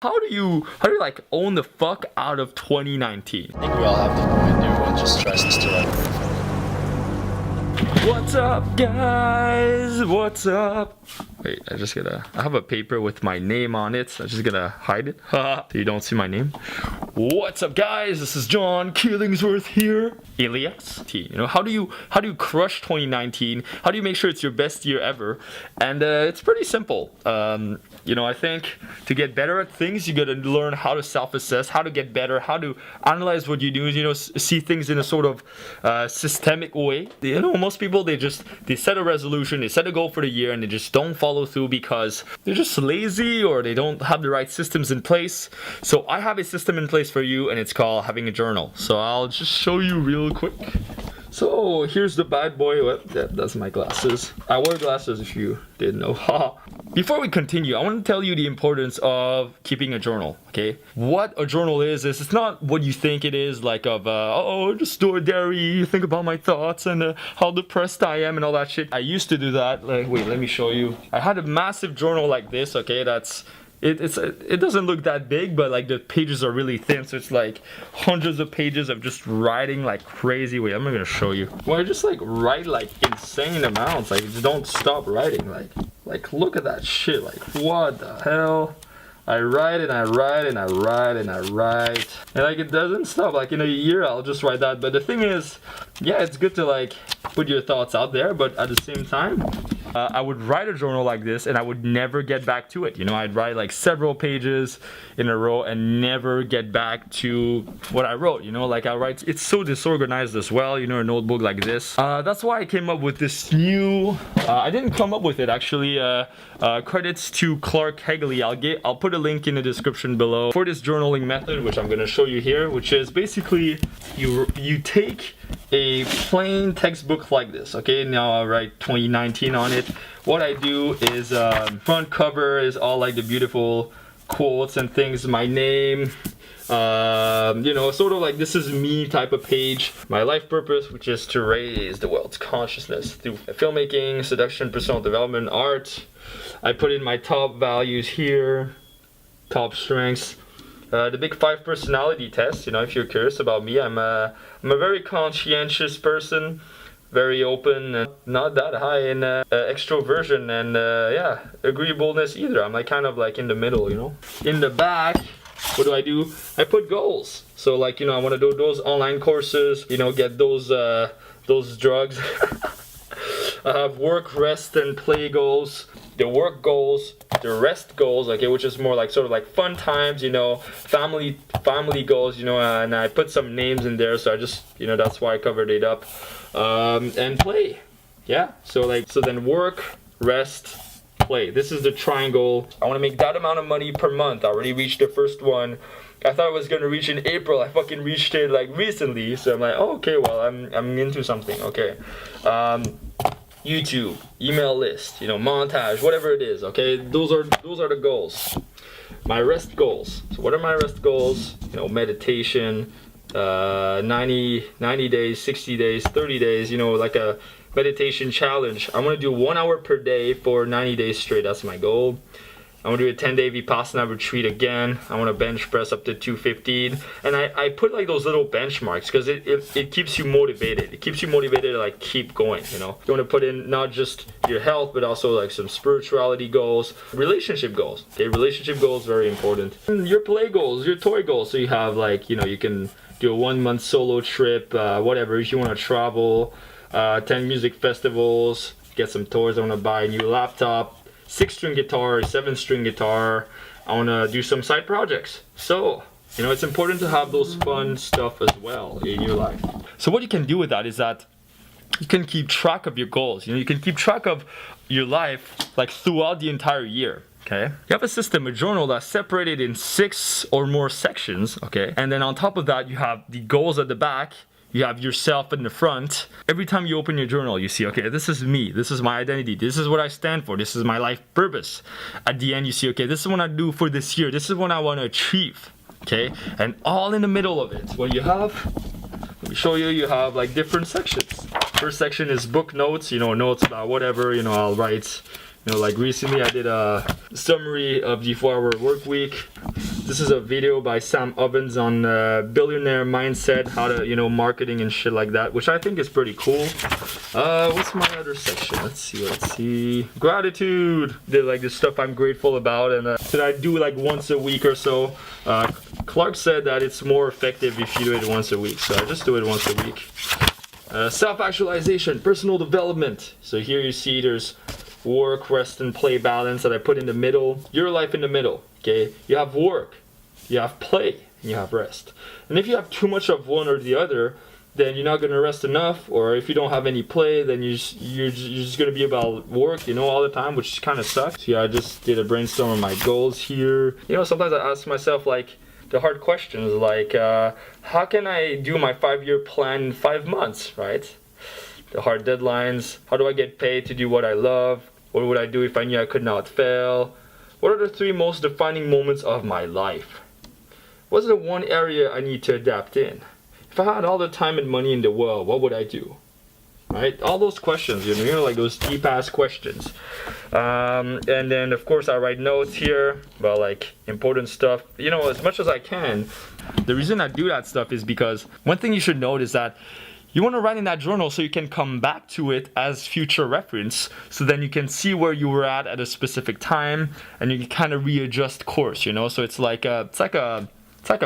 How do you like own the fuck out of 2019? I think we all have the point. Everyone just tries to like. What's up, guys? What's up? Wait, I have a paper with my name on it. I'm just gonna hide it so you don't see my name. What's up, guys? This is John Killingsworth here. Alias T. You know, how do you crush 2019? How do you make sure it's your best year ever? And it's pretty simple. You know, I think to get better at things, you gotta learn how to self-assess, how to get better, how to analyze what you do. You know, see things in a sort of systemic way. You know, most people they set a resolution, they set a goal for the year, and they just don't follow through because they're just lazy or they don't have the right systems in place. So I have a system in place for you, and it's called having a journal. So I'll just show you real quick. So here's the bad boy. That's my glasses. I wear glasses if you didn't know. Before we continue, I want to tell you the importance of keeping a journal, okay? What a journal is it's not what you think it is, like just do a diary, think about my thoughts and how depressed I am and all that shit. I used to do that. Like, wait, let me show you. I had a massive journal like this, okay? It doesn't look that big, but like the pages are really thin, so it's like hundreds of pages of just writing like crazy. Wait, I'm not gonna show you. Well, I just like write like insane amounts, like just don't stop writing. Like look at that shit. Like what the hell? I write and I write and I write and I write, and like it doesn't stop. Like in a year I'll just write that. But the thing is, yeah, it's good to like put your thoughts out there, but at the same time I would write a journal like this and I would never get back to it. You know, I'd write like several pages in a row and never get back to what I wrote. You know, like I write, it's so disorganized as well, you know, a notebook like this. That's why I came up with this new, I didn't come up with it actually, credits to Clark Hegley. I'll put a link in the description below for this journaling method, which I'm gonna show you here, which is basically you take a plain textbook like this, okay? Now I'll write 2019 on it. What I do is front cover is all like the beautiful quotes and things, my name, you know, sort of like this is me type of page. My life purpose, which is to raise the world's consciousness through filmmaking, seduction, personal development, art. I put in my top values here, top strengths. The big 5 personality test, you know, if you're curious about me, I'm a very conscientious person, very open, and not that high in extroversion and yeah, agreeableness either. I'm like kind of like in the middle, you know. In the back, what do? I put goals. So like, you know, I want to do those online courses, you know, get those drugs. I have work, rest, and play goals. The work goals, the rest goals, okay, which is more like sort of like fun times, you know, family goals, you know, and I put some names in there, so I just, you know, that's why I covered it up. And play, yeah. So then work, rest, play. This is the triangle. I want to make that amount of money per month. I already reached the first one. I thought I was gonna reach in April. I fucking reached it like recently, so I'm like, oh, okay, well, I'm into something, okay. YouTube, email list, you know, montage, whatever it is, okay? Those are the goals. My rest goals. So what are my rest goals? You know, meditation, 90 days, 60 days, 30 days, you know, like a meditation challenge. I want to do 1 hour per day for 90 days straight. That's my goal. I want to do a 10-day Vipassana retreat again. I want to bench press up to 215. And I put like those little benchmarks because it keeps you motivated. It keeps you motivated to like keep going, you know. You want to put in not just your health, but also like some spirituality goals, relationship goals. Okay, relationship goals, very important. And your play goals, your toy goals. So you have like, you know, you can do a 1-month solo trip, whatever. If you want to travel, 10 music festivals, get some toys. I want to buy a new laptop. 6-string guitar, 7-string guitar. I want to do some side projects. So, you know, it's important to have those fun stuff as well in your life. So what you can do with that is that you can keep track of your goals. You know, you can keep track of your life like throughout the entire year. Okay, you have a system, a journal that's separated in 6 or more sections. Okay, and then on top of that, you have the goals at the back. You have yourself in the front. Every time you open your journal, you see, okay, this is me. This is my identity. This is what I stand for. This is my life purpose. At the end, you see, okay, this is what I do for this year. This is what I want to achieve. Okay, and all in the middle of it, what you have, let me show you, you have like different sections. First section is book notes, you know, notes about whatever, you know, I'll write. You know, like recently I did a summary of the 4-hour work week. This is a video by Sam Ovens on billionaire mindset, how to, marketing and shit like that, which I think is pretty cool. What's my other section? Let's see. Gratitude. Did like the stuff I'm grateful about, and that I do like once a week or so. Clark said that it's more effective if you do it once a week, so I just do it once a week. Self-actualization, personal development. So here you see there's work, rest, and play balance that I put in the middle. Your life in the middle, okay? You have work, you have play, and you have rest. And if you have too much of one or the other, then you're not gonna rest enough. Or if you don't have any play, then you're just gonna be about work, all the time, which kind of sucks. So yeah, I just did a brainstorm of my goals here. Sometimes I ask myself like the hard questions, like how can I do my 5-year plan in 5 months, right? The hard deadlines. How do I get paid to do what I love? What would I do if I knew I could not fail? What are the 3 most defining moments of my life? What's the one area I need to adapt in? If I had all the time and money in the world, what would I do? Right? All those questions, like those deep ass questions. And then of course I write notes here about like important stuff, as much as I can. The reason I do that stuff is because one thing you should note is that you want to write in that journal so you can come back to it as future reference, so then you can see where you were at a specific time, and you can kind of readjust course, so it's like a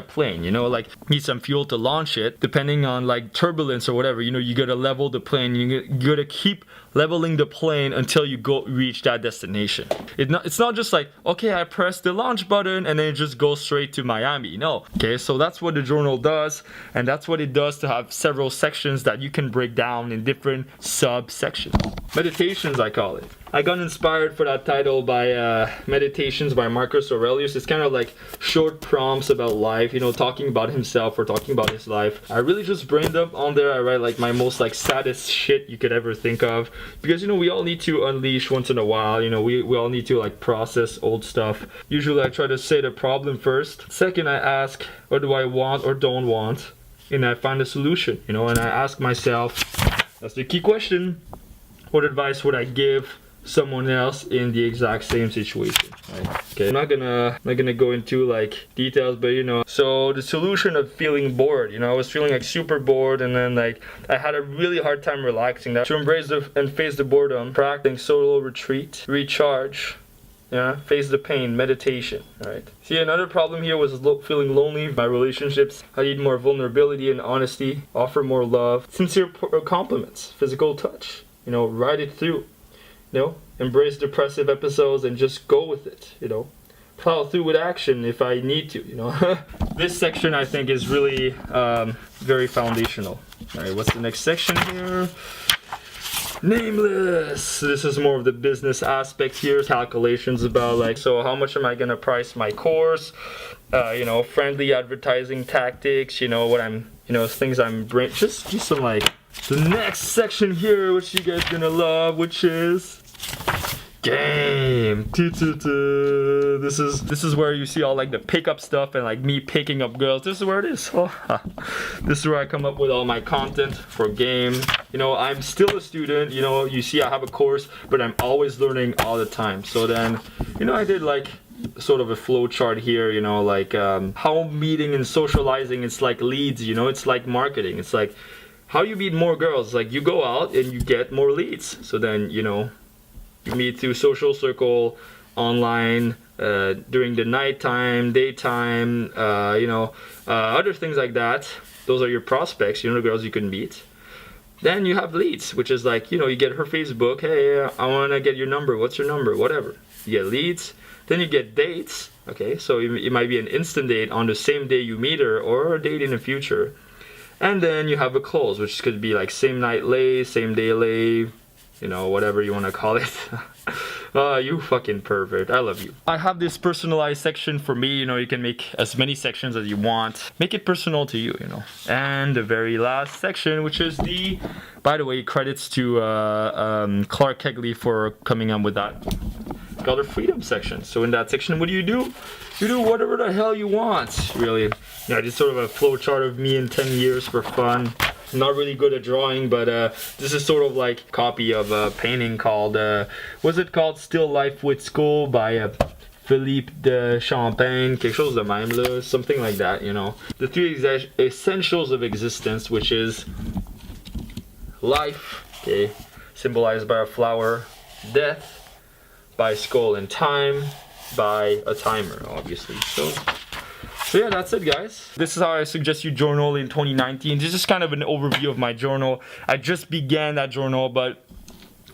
plane, like need some fuel to launch it, depending on like turbulence or whatever, you gotta level the plane, you gotta keep leveling the plane until you reach that destination. It's not just like, okay, I press the launch button and then it just goes straight to Miami. No. Okay, so that's what the journal does, and that's what it does to have several sections that you can break down in different subsections. Meditations, I call it. I got inspired for that title by Meditations by Marcus Aurelius. It's kind of like short prompts about life, talking about himself or talking about his life. I really just brained up on there. I write like my most like saddest shit you could ever think of, because we all need to unleash once in a while. We all need to like process old stuff. Usually I try to say the problem first. Second, I ask, what do I want or don't want? And I find a solution, and I ask myself, that's the key question, what advice would I give someone else in the exact same situation, right? Okay, I'm not gonna go into like details, but so the solution of feeling bored, I was feeling like super bored, and then like I had a really hard time relaxing. That to embrace and face the boredom, practicing solo retreat, recharge, face the pain, meditation, right? See, another problem here was feeling lonely. My relationships, I need more vulnerability and honesty, offer more love, sincere compliments, physical touch, ride it through. Embrace depressive episodes and just go with it, plow through with action if I need to, This section I think is really very foundational. All right, what's the next section here? Nameless. This is more of the business aspect here. Calculations about like, so how much am I gonna price my course? Friendly advertising tactics, what I'm, things I'm just some like, the next section here, which you guys gonna love, which is game. This is where you see all like the pickup stuff and like me picking up girls. This is where it is. This is where I come up with all my content for game. I'm still a student. You see I have a course, but I'm always learning all the time. So then, I did like sort of a flow chart here, like how meeting and socializing, it's like leads, it's like marketing. It's like how you meet more girls. Like you go out and you get more leads. So then, you meet through social circle, online, during the nighttime, daytime, other things like that. Those are your prospects, the girls you can meet. Then you have leads, which is like, you get her Facebook. Hey, I want to get your number. What's your number? Whatever. You get leads. Then you get dates. Okay, so it might be an instant date on the same day you meet her, or a date in the future. And then you have a close, which could be like same night lay, same day lay, whatever you want to call it. You fucking pervert. I love you. I have this personalized section for me. You can make as many sections as you want. Make it personal to you, And the very last section, which is by the way, credits to Clark Kegley for coming up with that. Called the freedom section. So in that section, what do? You do whatever the hell you want, really. I did sort of a flow chart of me in 10 years for fun. I'm not really good at drawing, but this is sort of like a copy of a painting called, what's it called? Still Life with School by Philippe de Champagne, quelque chose de même là, something like that, you know. The three essentials of existence, which is life, okay, symbolized by a flower, death, by a skull, and time, by a timer, obviously. So yeah, that's it, guys. This is how I suggest you journal in 2019. This is kind of an overview of my journal. I just began that journal, but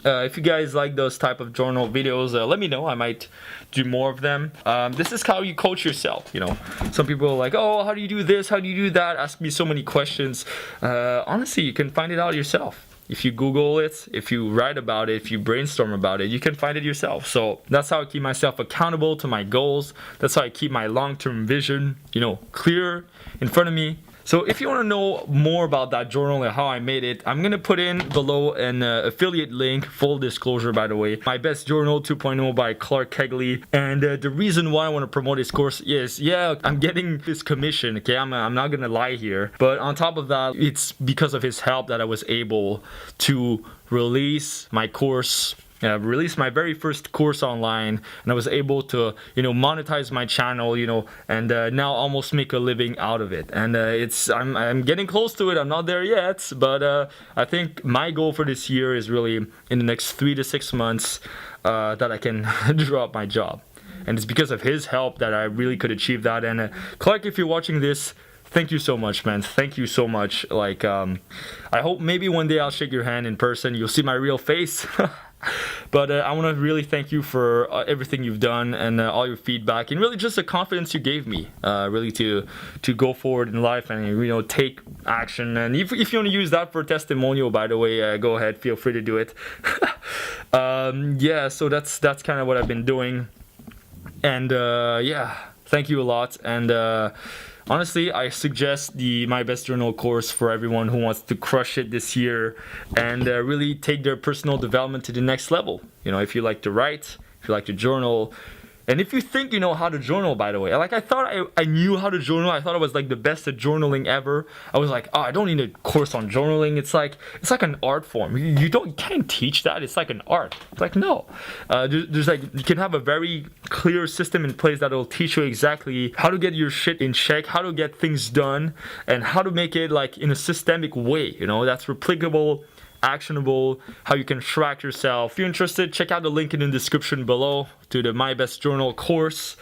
if you guys like those type of journal videos, let me know. I might do more of them. This is how you coach yourself, you know. Some people are like, oh, how do you do this? How do you do that? Ask me so many questions. Honestly, you can find it out yourself. If you Google it, if you write about it, if you brainstorm about it, you can find it yourself. So that's how I keep myself accountable to my goals. That's how I keep my long-term vision, you know, clear in front of me. So if you want to know more about that journal and how I made it, I'm going to put in below an affiliate link, full disclosure by the way, MyBestJournal 2.0 by Clark Kegley. And the reason why I want to promote this course is, yeah, I'm getting this commission, okay, I'm not going to lie here. But on top of that, it's because of his help that I was able to release my course. Released my very first course online, and I was able to, you know, monetize my channel, you know, and now almost make a living out of it. And I'm getting close to it. I'm not there yet, but I think my goal for this year is really in the next 3 to 6 months that I can drop my job. And it's because of his help that I really could achieve that. And Clark, if you're watching this, thank you so much, man. Thank you so much. Like, I hope maybe one day I'll shake your hand in person. You'll see my real face. But I want to really thank you for everything you've done and all your feedback and really just the confidence you gave me, really to go forward in life and, you know, take action. And if you want to use that for a testimonial, by the way, go ahead, feel free to do it. Yeah, so that's kind of what I've been doing. And yeah, thank you a lot. And honestly, I suggest the My Best Journal course for everyone who wants to crush it this year and really take their personal development to the next level. You know, if you like to write, if you like to journal, and if you think you know how to journal, by the way, like I thought I knew how to journal. I thought I was like the best at journaling ever. I was like, oh, I don't need a course on journaling. It's like an art form. You can't teach that. It's like an art. It's like, no. There's like, you can have a very clear system in place that will teach you exactly how to get your shit in check, how to get things done, and how to make it like in a systemic way, you know, that's replicable, actionable, how you can track yourself. If you're interested, check out the link in the description below to the My Best Journal course.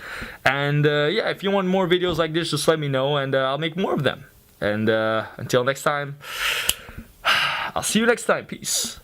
And yeah, if you want more videos like this, just let me know and I'll make more of them. And until next time, I'll see you next time. Peace.